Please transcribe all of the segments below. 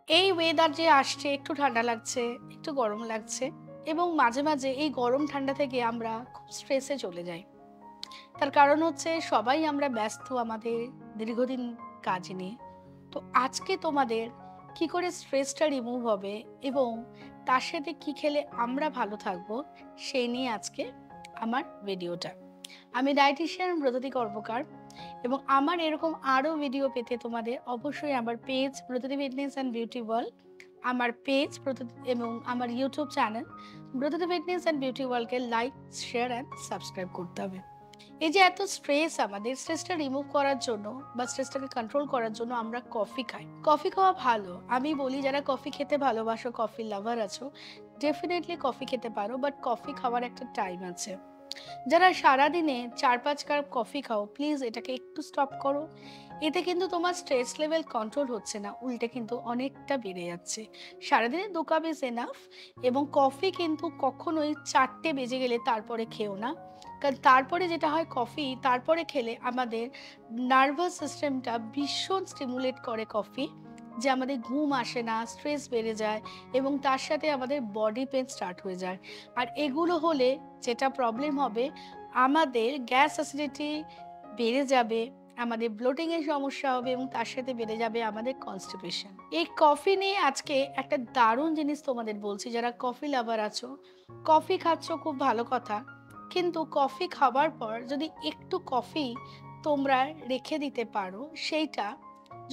এই ওয়েদার যে আসছে, একটু ঠান্ডা লাগছে, একটু গরম লাগছে এবং মাঝে মাঝে এই গরম ঠান্ডা থেকে আমরা খুব স্ট্রেসে চলে যাই। তার কারণ হচ্ছে সবাই আমরা ব্যস্ত আমাদের দীর্ঘদিন কাজ নিয়ে। তো আজকে তোমাদের কি করে স্ট্রেসটা রিমুভ হবে এবং তার সাথে কি খেলে আমরা ভালো থাকবো, সেই নিয়ে আজকে আমার ভিডিওটা। আমি ডায়েটিশিয়ান ব্রততী কর্মকার এবং আমার এরকম আরও ভিডিও পেতে তোমাদের অবশ্যই আমার page Bratati fitness and beauty world, আমার পেজ এবং আমার YouTube channel Bratati fitness and beauty ওয়ার্ল্ডকে লাইক, শেয়ার অ্যান্ড সাবস্ক্রাইব করতে হবে। এই যে এত স্ট্রেস, আমাদের স্ট্রেসটা রিমুভ করার জন্য বা স্ট্রেসটাকে কন্ট্রোল করার জন্য আমরা কফি খাই। কফি খাওয়া ভালো, আমি বলি যারা কফি খেতে ভালোবাসো, কফি লাভার আছো, ডেফিনেটলি কফি খেতে পারো, বাট কফি খাওয়ার একটা টাইম আছে। যারা সারাদিনে 4-5 কাপ কফি খাও, প্লিজ এটাকে একটু স্টপ করো। এতে কিন্তু তোমার স্ট্রেস লেভেল কন্ট্রোল হচ্ছে না, উল্টে কিন্তু অনেকটা বেড়ে যাচ্ছে। সারাদিনে 2 কাপ ইজ এনাফ। এবং কফি কিন্তু কখনোই 4টে বেজে গেলে তারপরে খেও না, কারণ তারপরে যেটা হয়, কফি তারপরে খেলে আমাদের নার্ভাস সিস্টেমটা ভীষণ স্টিমুলেট করে কফি, যে আমাদের ঘুম আসে না, স্ট্রেস বেড়ে যায় এবং তার সাথে আমাদের বডি পেন স্টার্ট হয়ে যায়। আর এগুলো হলে যেটা প্রবলেম হবে, আমাদের গ্যাস অ্যাসিডিটি বেড়ে যাবে, আমাদের ব্লোটিং এর সমস্যা হবে এবং তার সাথে বেড়ে যাবে আমাদের কনস্টিপেশন। এই কফি নিয়ে আজকে একটা দারুণ জিনিস তোমাদের বলছি। যারা কফি লাভার আছো, কফি খাচ্ছ খুব ভালো কথা, কিন্তু কফি খাবার পর যদি একটু কফি তোমরা রেখে দিতে পারো, সেইটা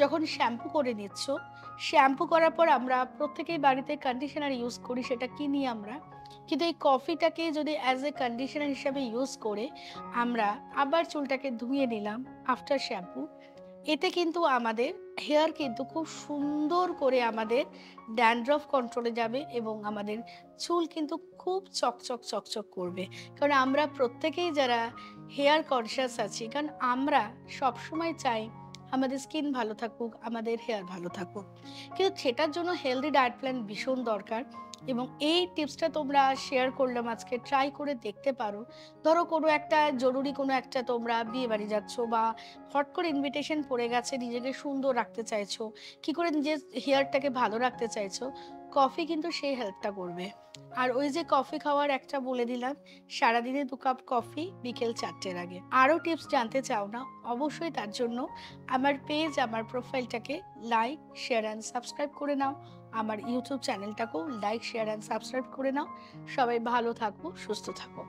যখন শ্যাম্পু করে নিচ্ছ, শ্যাম্পু করার পর আমরা প্রত্যেকেই বাড়িতে কন্ডিশনার ইউজ করি, সেটা কিনি আমরা, কিন্তু এই কফিটাকে যদি অ্যাজ এ কন্ডিশনার হিসাবে ইউজ করে আমরা আবার চুলটাকে ধুয়ে নিলাম আফটার শ্যাম্পু, এতে কিন্তু আমাদের হেয়ার কিন্তু খুব সুন্দর করে আমাদের ড্যান্ড্রফ কন্ট্রোলে যাবে এবং আমাদের চুল কিন্তু খুব চকচক চকচক করবে। কারণ আমরা প্রত্যেকেই যারা হেয়ার কনসিয়াস আছি, কারণ আমরা সবসময় চাই আমাদের স্কিন ভালো থাকুক, আমাদের হেয়ার ভালো থাকুক, কিন্তু সেটার জন্য হেলদি ডায়েট প্ল্যান ভীষণ দরকার। এবং এই টিপসটা তোমরা শেয়ার করলাম আজকে, ট্রাই করে দেখতে পারো। ধরো কোনো একটা জরুরি কোনো একটা তোমরা বিয়ে বাড়ি যাচ্ছ বা হট করে ইনভিটেশন পড়ে গেছে, নিজেকে সুন্দর রাখতে চাইছো, কি করে নিজের হেয়ারটাকে ভালো রাখতে চাইছো, কফি কিন্তু সেই হেল্পটা করবে। আর ওই যে কফি খাওয়ার একটা বলে দিলাম, সারাদিনে 2 কাপ কফি বিকেল 4টের আগে। আরও টিপস জানতে চাও না, অবশ্যই তার জন্য আমার পেজ, আমার প্রোফাইলটাকে লাইক, শেয়ার অ্যান্ড সাবস্ক্রাইব করে নাও। আমার ইউটিউব চ্যানেলটাকেও লাইক, শেয়ার অ্যান্ড সাবস্ক্রাইব করে নাও। সবাই ভালো থাকো, সুস্থ থাকো।